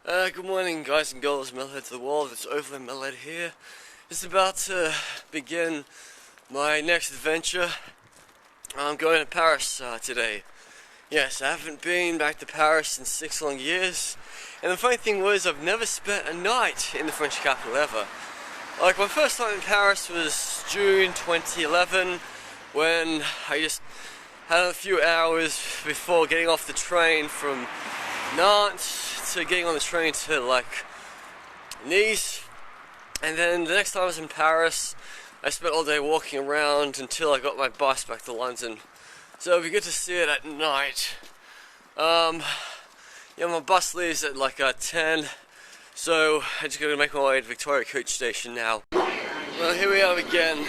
Good morning, guys and girls, Metalhead to the world. It's Overland Metalhead here. Just about to begin my next adventure. I'm going to Paris today. Yes, I haven't been back to Paris in 6 long years. And the funny thing was, I've never spent a night in the French capital ever. Like, my first time in Paris was June 2011, when I just had a few hours before getting off the train from Nantes to getting on the train to, like, Nice. And then the next time I was in Paris, I spent all day walking around until I got my bus back to London. So it'd be good to see it at night. Yeah, my bus leaves at like 10, so I'm just gonna make my way to Victoria Coach Station now. Well, here we are again,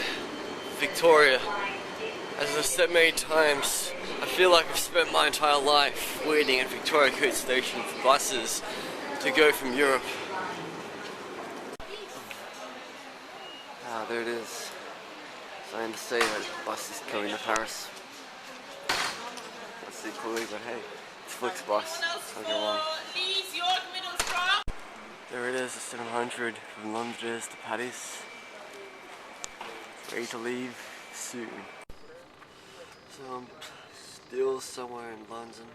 Victoria. As I've said many times, I feel like I've spent my entire life waiting at Victoria Coach Station for buses to go from Europe. Ah, there it is. Starting to say that bus is coming to Paris. Let's see clearly, but hey, it's Flick's bus. Don't get wrong. There it is, the 700 from Londres to Paris. Ready to leave soon. So I'm still somewhere in London.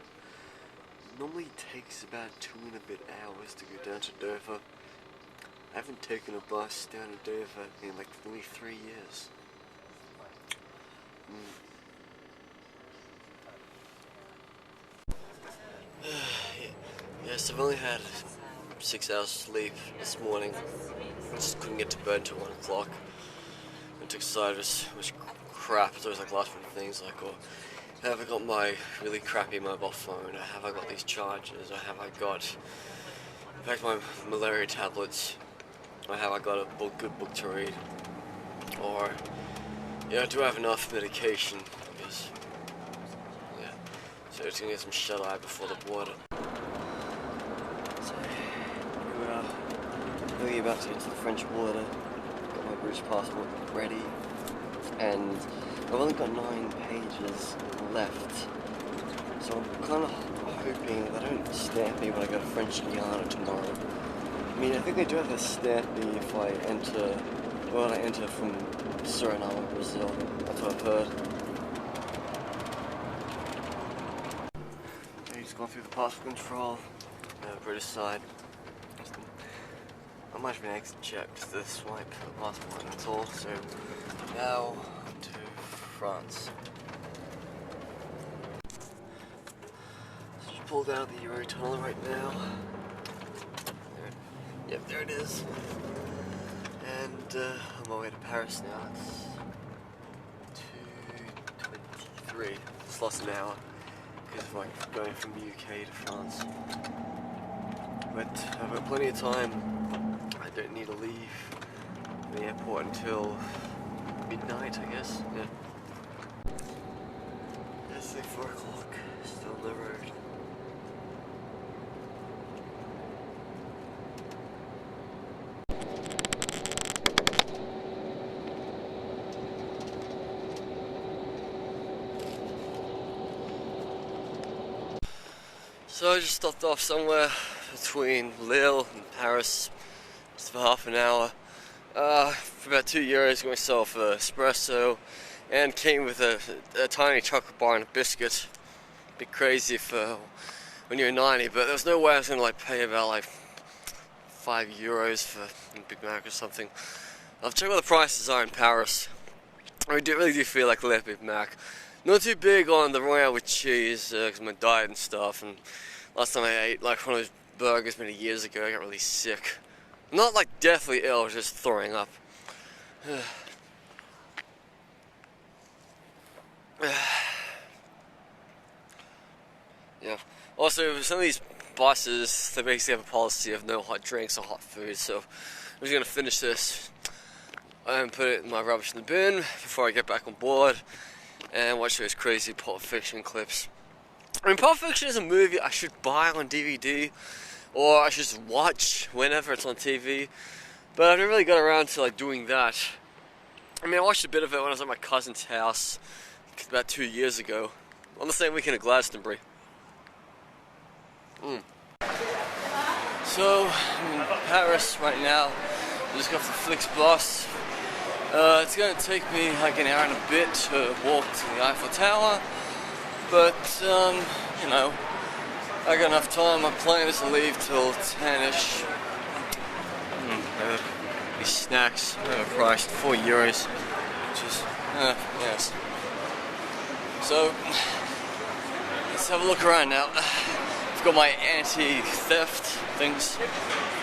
It normally takes about 2 and a bit hours to go down to Dover. I haven't taken a bus down to Dover in like nearly 3 years. Yes, I've only had 6 hours sleep this morning. I just couldn't get to bed until 1 o'clock. I took citrus, which crap. It's always like last minute things like, oh, have I got my really crappy mobile phone? Or have I got these chargers? Or have I got, in fact, my malaria tablets? Or have I got a good book to read? Or, yeah, do I have enough medication? Because, yeah, so it's gonna get some shut-eye before the border. So, here we are, really about to get to the French border. Got my British passport ready, and I've only got 9 pages left. So I'm kind of hoping that they don't stamp me when I go to French Guiana tomorrow. I mean, I think they do have to stamp me if I enter, when I enter from Suriname, Brazil. That's what I've heard. Okay, just gone through the passport control, British side. I might have been checked the swipe passport at all, so now to France. So just pulled out the Eurotunnel right now. Yep, there it is. And on my way to Paris now. It's 2:23. Just lost an hour because of like going from the UK to France. But I've got plenty of time. I don't need to leave the airport until midnight, I guess. Yeah. It's like 4 o'clock. Still on the road. So I just stopped off somewhere between Lille and Paris, just for half an hour. For about €2, got myself an espresso, and came with a tiny chocolate bar and a biscuit. A bit crazy for when you're 90, but there was no way I was gonna like pay about like €5 for a Big Mac or something. I've checked what the prices are in Paris. I really do feel like a little Big Mac. Not too big on the royale with cheese, because of my diet and stuff, and last time I ate like one of those burgers many years ago, I got really sick. Not like deathly ill, just throwing up. Yeah. Also, some of these buses, they basically have a policy of no hot drinks or hot food, so I'm just gonna finish this and put it in my rubbish in the bin before I get back on board and watch those crazy Pulp Fiction clips. I mean, Pulp Fiction is a movie I should buy on DVD, or I should just watch whenever it's on TV, but I've never really got around to like doing that. I mean, I watched a bit of it when I was at my cousin's house about 2 years ago, on the same weekend at Glastonbury. So, I'm in Paris right now. I just got off the Flixbus. It's going to take me like an hour and a bit to walk to the Eiffel Tower, but, you know, I got enough time. My plane doesn't leave till 10ish. These snacks are priced €4, which is, yes. So, let's have a look around now. I've got my anti-theft things.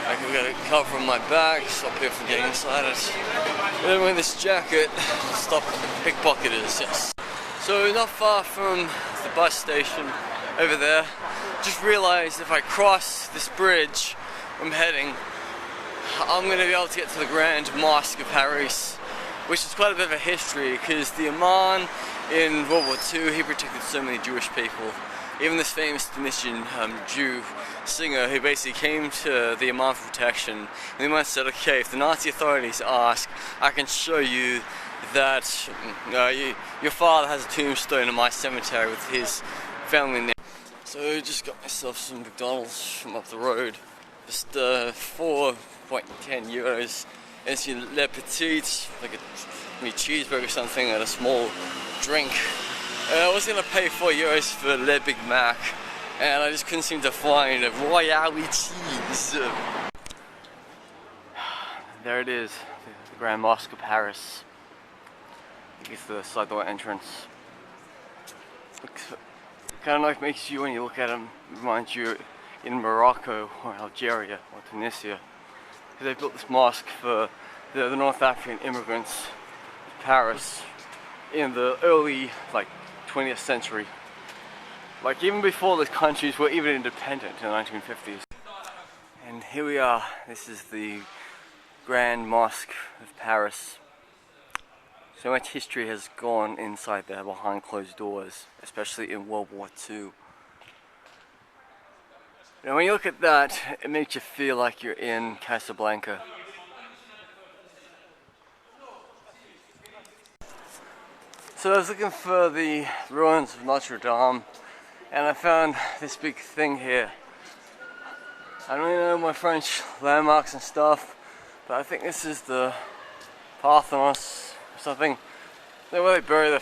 I've got a cover on my bag, stop people from getting inside it. And then with this jacket, stop pickpocketers, yes. So not far from the bus station over there, just realized if I cross this bridge I'm heading, I'm going to be able to get to the Grand Mosque of Paris, which is quite a bit of a history because the Imam in World War II, he protected so many Jewish people. Even this famous Tunisian Jew singer who basically came to the Imam for protection, and the Imam said, okay, if the Nazi authorities ask, I can show you that your father has a tombstone in my cemetery with his family name. So I just got myself some McDonald's from up the road, just €4.10, and it's Le Petit, like a cheeseburger or something, and a small drink. I was going to pay €4 for Le Big Mac, and I just couldn't seem to find a Royale cheese. There it is, the Grand Mosque of Paris. I guess the side door entrance. Kind of like makes you, when you look at them, reminds you in Morocco or Algeria or Tunisia. Because they built this mosque for the North African immigrants to Paris in the early, 20th century. Like even before the countries were even independent in the 1950s. And here we are, this is the Grand Mosque of Paris. So much history has gone inside there behind closed doors, especially in World War II. Now when you look at that, it makes you feel like you're in Casablanca. So I was looking for the ruins of Notre Dame, and I found this big thing here. I don't really know my French landmarks and stuff, but I think this is the Parthenon or something. Where they bury the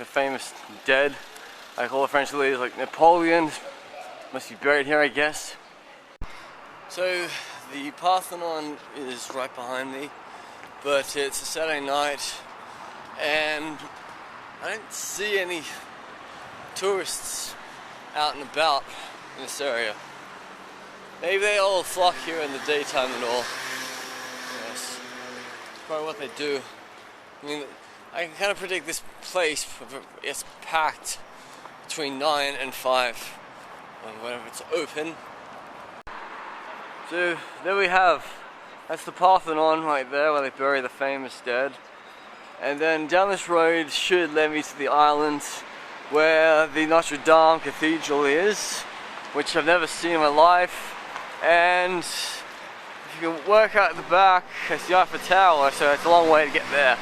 famous dead, like all the French leaders, like Napoleon, must be buried here, I guess. So the Parthenon is right behind me, but it's a Saturday night, and I don't see any tourists out and about in this area. Maybe they all flock here in the daytime and all. Yes, probably what they do. I mean, I can kind of predict this place, it's packed between 9 and 5, whenever it's open. So there we have, that's the Parthenon right there where they bury the famous dead. And then down this road should lead me to the island where the Notre Dame Cathedral is, which I've never seen in my life. And if you can work out the back, it's the Eiffel Tower, so it's a long way to get there.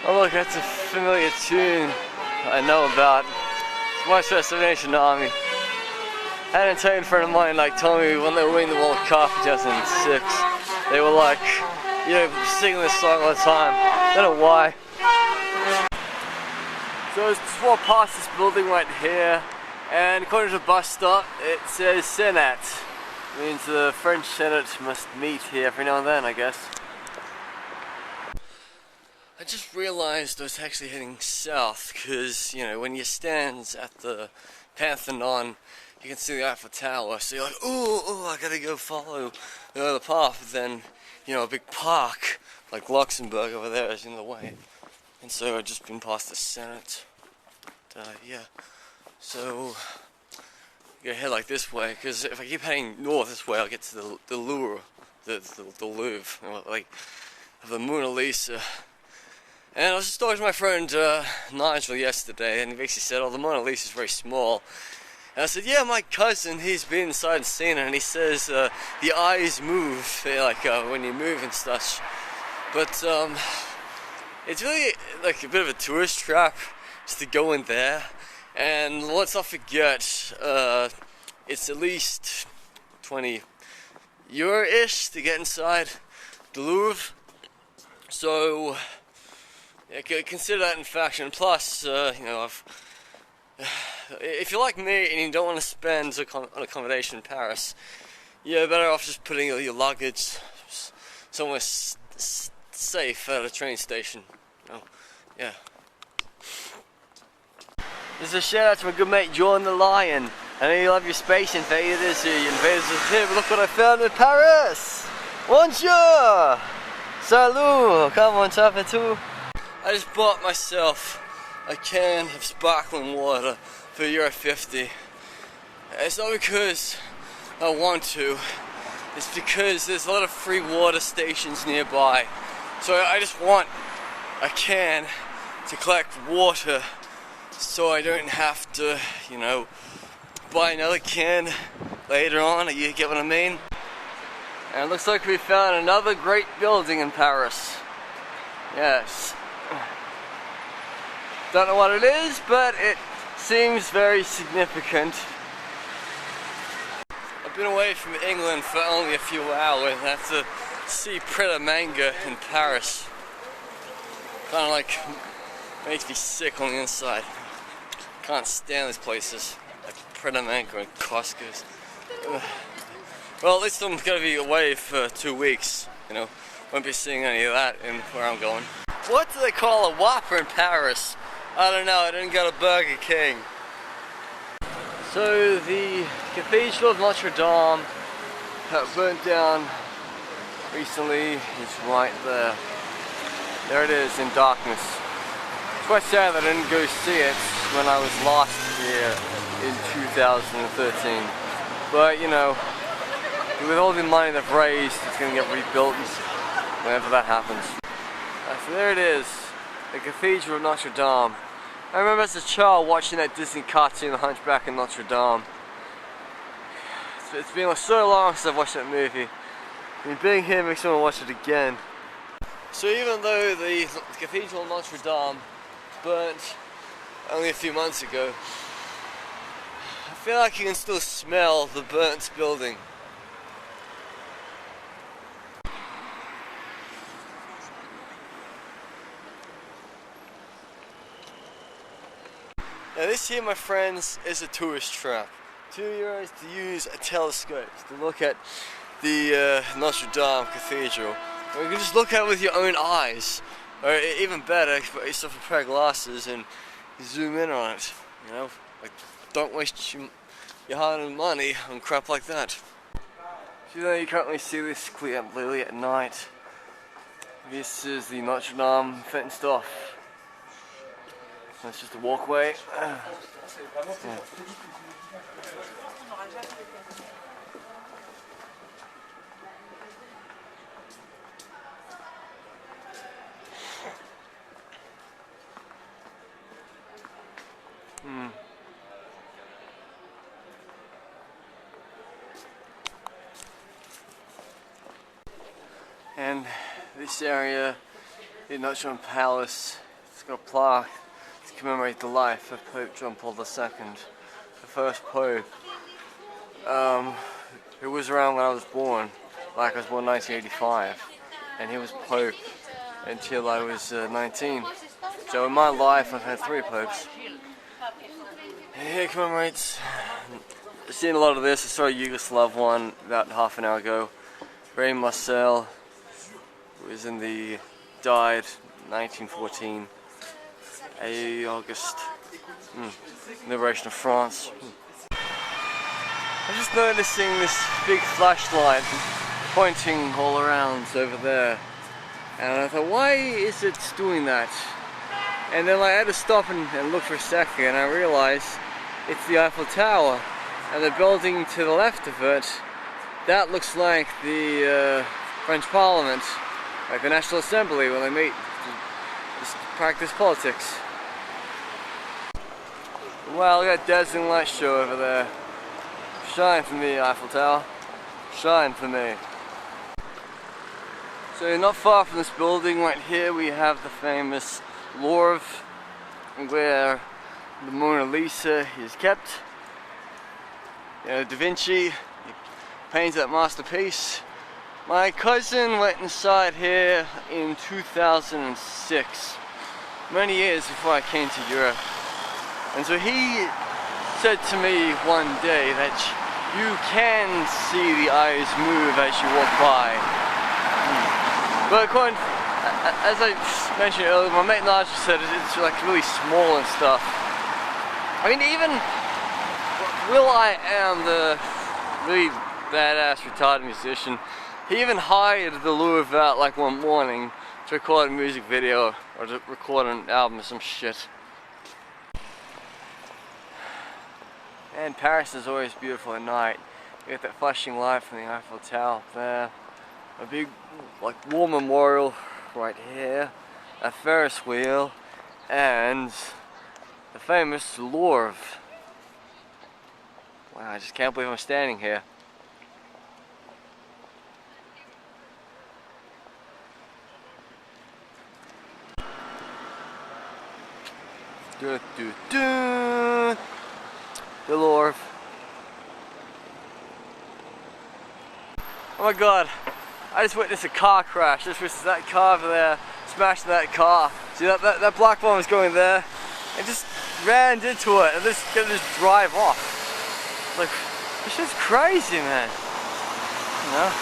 Oh look, that's a familiar tune I know about. It's my First Nation Army. I had an Italian friend of mine told me when they were winning the World Cup in 2006, they were singing this song all the time. I don't know why. So I just walked past this building right here, and according to the bus stop, it says Senate. It means the French Senate must meet here every now and then, I guess. I just realized I was actually heading south, because, when you stand at the Parthenon, you can see the Eiffel Tower, so you're like, oh, I gotta go follow the path, but then, a big park, like Luxembourg over there is in the way. And so I've just been past the Senate. Yeah. So, I'm gonna head like this way, because if I keep heading north this way, I'll get to the Louvre, the Louvre, the Mona Lisa. And I was just talking to my friend Nigel yesterday, and he basically said, oh, the Mona Lisa is very small. And I said, yeah, my cousin, he's been inside and seen it, and he says the eyes move, when you move and such. But it's really a bit of a tourist trap just to go in there. And let's not forget, it's at least €20-ish to get inside the Louvre. So yeah, consider that in faction. Plus, you know, if you're like me and you don't want to spend on accommodation in Paris, you're better off just putting your luggage somewhere safe at a train station. Oh, yeah. This is a shout out to my good mate John the Lion. I know you love your Space Invaders, you invaders of here, but look what I found in Paris! Bonjour! Salut! Come on, top it too. I just bought myself a can of sparkling water for €1.50. It's not because I want to, it's because there's a lot of free water stations nearby. So I just want a can to collect water so I don't have to, you know, buy another can later on. You get what I mean? And it looks like we found another great building in Paris. Yes. Don't know what it is, but it seems very significant. I've been away from England for only a few hours and I have to see Pret a Manger in Paris. Kind of like makes me sick on the inside. Can't stand these places like Pret a Manger and Costco's. Well, at least I'm gonna be away for 2 weeks. You know, won't be seeing any of that in where I'm going. What do they call a Whopper in Paris? I don't know. I didn't go to Burger King. So the Cathedral of Notre Dame that burnt down recently is right there. There it is in darkness. It's quite sad that I didn't go see it when I was last here in 2013. But you know, with all the money they've raised, it's going to get rebuilt whenever that happens. So there it is, the Cathedral of Notre Dame. I remember as a child watching that Disney cartoon, The Hunchback of Notre Dame. It's been so long since I've watched that movie. I mean, being here makes me want to watch it again. So even though the Cathedral of Notre Dame burnt only a few months ago, I feel like you can still smell the burnt building. Now this here, my friends, is a tourist trap. €2 to use a telescope to look at the Notre Dame Cathedral. Or you can just look at it with your own eyes. Or even better, put yourself a pair of glasses and zoom in on it. You know, like, don't waste your hard-earned money on crap like that. So you can't really see this clearly at night. This is the Notre Dame fenced off. That's just a walkway. Yeah. And this area in Notre Dame Palace, it's got a plaque to commemorate the life of Pope John Paul II, the first Pope. It was around when I was born, like I was born in 1985, and he was Pope until I was 19. So in my life I've had 3 popes. Here it commemorates, I've seen a lot of this. I saw a Yugoslav one about half an hour ago. Ray Marcel died 1914. August. Liberation of France. I'm just noticing this big flashlight pointing all around over there. And I thought, why is it doing that? And then I had to stop and look for a second, and I realized it's the Eiffel Tower. And the building to the left of it, that looks like the French Parliament, like the National Assembly when they meet to practice politics. Well, we got Dazzling Light Show over there. Shine for me, Eiffel Tower. Shine for me. So not far from this building right here we have the famous Louvre, where the Mona Lisa is kept. You know, Da Vinci, he painted that masterpiece. My cousin went inside here in 2006, many years before I came to Europe. And so he said to me one day that you can see the eyes move as you walk by. But according, as I mentioned earlier, my mate Nigel said it's like really small and stuff. I mean, even Will.I.am, the really badass retarded musician, he even hired the Louvre out like one morning to record a music video or to record an album or some shit. And Paris is always beautiful at night. You get that flashing light from the Eiffel Tower up there. A big like war memorial right here. A Ferris wheel. And the famous Louvre. Wow, I just can't believe I'm standing here. The Louvre. Oh my god, I just witnessed a car crash. Just witnessed that car over there smashed that car. See that black bomb was going there? It just ran into it and just gonna just drive off. Like, this shit's crazy, man. You know?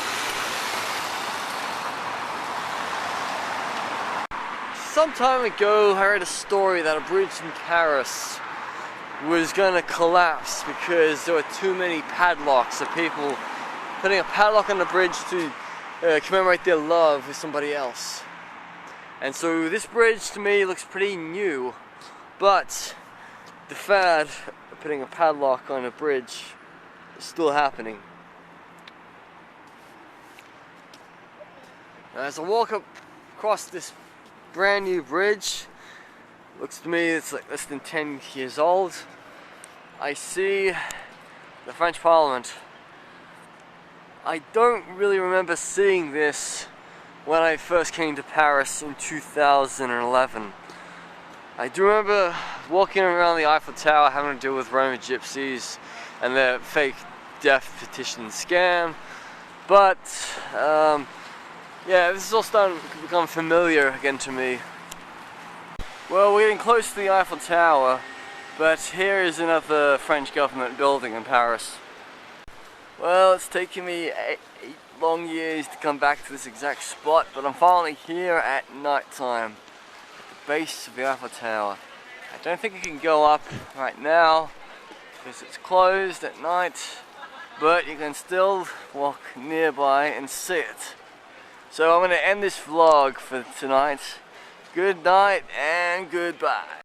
Some time ago, I read a story that a bridge in Paris was going to collapse because there were too many padlocks of people putting a padlock on the bridge to commemorate their love with somebody else. And so this bridge to me looks pretty new, but the fad of putting a padlock on a bridge is still happening. Now, as I walk up across this brand new bridge, looks to me it's like less than 10 years old, I see the French Parliament. I don't really remember seeing this when I first came to Paris in 2011. I do remember walking around the Eiffel Tower having to deal with Roman gypsies and their fake death petition scam, but yeah, this is all starting to become familiar again to me. Well, we're getting close to the Eiffel Tower, but here is another French government building in Paris. Well, it's taken me 8 long years to come back to this exact spot, but I'm finally here at night time, at the base of the Eiffel Tower. I don't think I can go up right now, because it's closed at night, but you can still walk nearby and see it. So I'm going to end this vlog for tonight. Good night and goodbye.